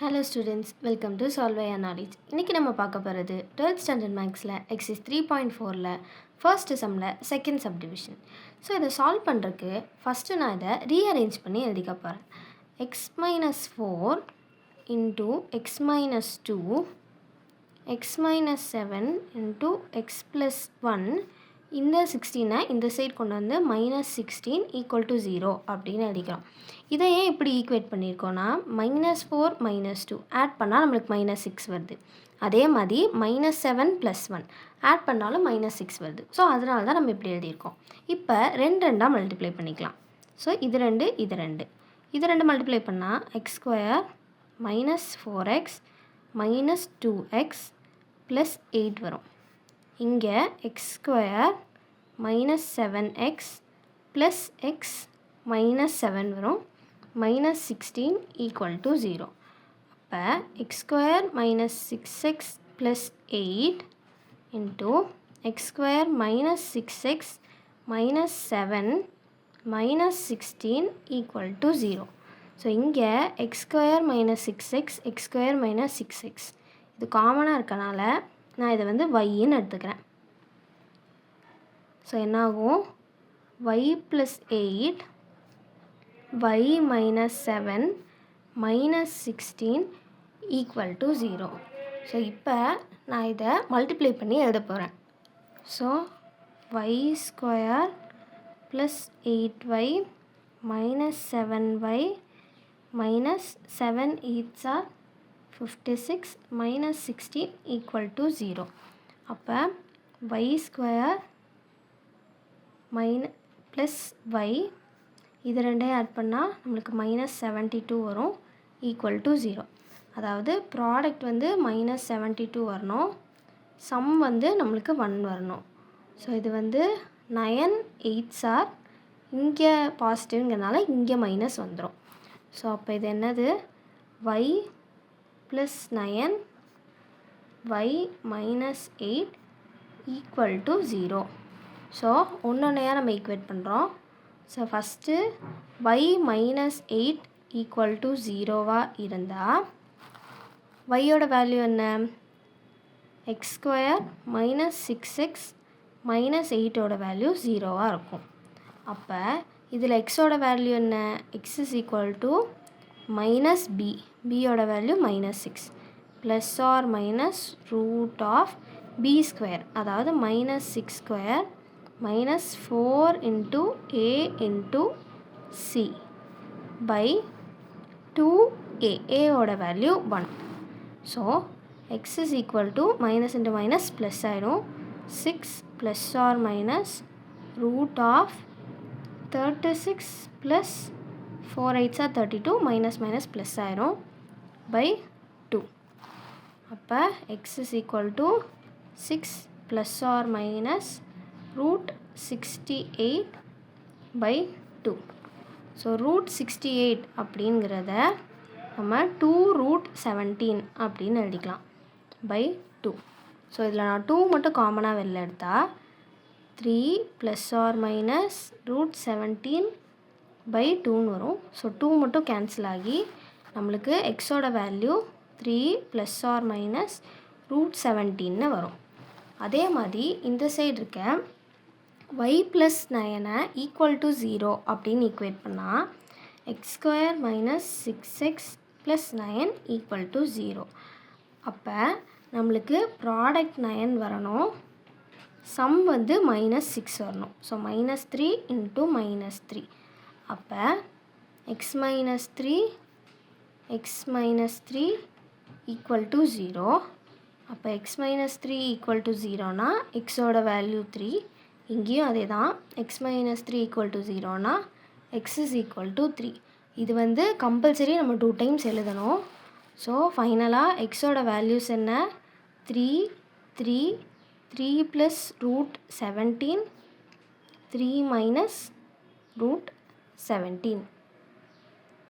Hello students, welcome to solve your knowledge. இன்றைக்கி நம்ம பார்க்க போகிறது 12th ஸ்டாண்டர்ட் மேக்ஸில் எக்ஸைஸ் 3.4ல் ஃபர்ஸ்ட் சம்மில் செகண்ட் சப்டிவிஷன். ஸோ இதை சால்வ் பண்ணுறதுக்கு ஃபஸ்ட்டு நான் இதை ரீஅரேஞ்ச் பண்ணி எழுதிக்க போகிறேன். x-4 into x-2 x-7 into x+1 இந்த 16 இந்த சைடு கொண்டு வந்து -16 = 0 அப்படின்னு எழுதிக்கிறோம். இதை ஏன் இப்படி ஈக்குவேட் பண்ணியிருக்கோன்னா -4 -2 ஆட் பண்ணால் நம்மளுக்கு -6 வருது. அதே மாதிரி -7 + 1 ஆட் பண்ணாலும் -6 வருது. ஸோ அதனால தான் நம்ம இப்படி எழுதியிருக்கோம். இப்போ ரெண்டாக மல்டிப்ளை பண்ணிக்கலாம். ஸோ இது ரெண்டு மல்டிப்ளை பண்ணால் x² -4x -2x + 8 வரும். இங்கே x² -7x + x -7 வரும். -16 = 0. அப்போ x² -6x + 8 into x² -6x -7 -16 = 0. So இங்கே x² -6x x² -6x இது காமனாக இருக்கனால நான் இதை வந்து yன்னு எடுத்துக்கிறேன். ஸோ என்னாகும் y + 8 y -7 -16 = 0. ஸோ இப்போ நான் இதை மல்டிப்ளை பண்ணி எழுத போகிறேன். So y² + 8y -7y -7 8s are 56 -16 = 0. அப்போ y² + y இது ரெண்டையும் ஆட் பண்ணால் நம்மளுக்கு -72 வரும் = 0. அதாவது ப்ராடக்ட் வந்து -72 வரணும், சம் வந்து நம்மளுக்கு 1 வரணும். ஸோ இது வந்து 9 8s are இங்கே பாசிட்டிவ்ங்கிறனால இங்கே மைனஸ் வந்துடும். ஸோ அப்போ இது என்னது y + 9 y -8 = 0. ஸோ ஒன்றொன்றையாக நம்ம ஈக்குவேட் பண்ணுறோம். ஸோ ஃபஸ்ட்டு y -8 = 0 இருந்தால் yயோட வேல்யூ என்ன? x² -6x -8ஓட வேல்யூ 0 இருக்கும். அப்போ இதில் xோட வேல்யூ என்ன? x = -b bயோட வேல்யூ -6 ± √b², அதாவது -6² -4 × a × c by 2a aயோட value 1. So x = minus into minus plus ஆகிடும். 6 ± √36 + 4 8s are 32 minus minus plus ஆகிடும் by 2. அப்போ x = 6 ± √68 by 2. ஸோ √68 அப்படிங்கிறத நம்ம 2√17 அப்படின்னு எழுதிக்கலாம் by 2. ஸோ இதில் நான் 2 மட்டும் காமனாக வெளில எடுத்தால் 3 ± √17 by 2ன்னு வரும். ஸோ 2 மட்டும் கேன்சல் ஆகி நம்மளுக்கு எக்ஸோட வேல்யூ 3 ± √17ன்னு வரும். அதே மாதிரி இந்த சைடு இருக்க y + 9 = 0 அப்படின்னு ஈக்குவேட் பண்ணால் x² -6x + 9 = 0. அப்போ நம்மளுக்கு ப்ராடக்ட் 9 வரணும், சம் வந்து -6 வரணும். ஸோ -3 × -3. அப்போ x -3 = 0. அப்போ x -3 = 0னா எக்ஸோட வேல்யூ 3, இங்கேயும் அதே தான். x -3 = 0னா x = 3. இது வந்து கம்பல்சரி நம்ம 2 டைம்ஸ் எழுதணும். ஸோ ஃபைனலாக எக்ஸோட வேல்யூஸ் என்ன? 3 3 3 + √17 3 - √17.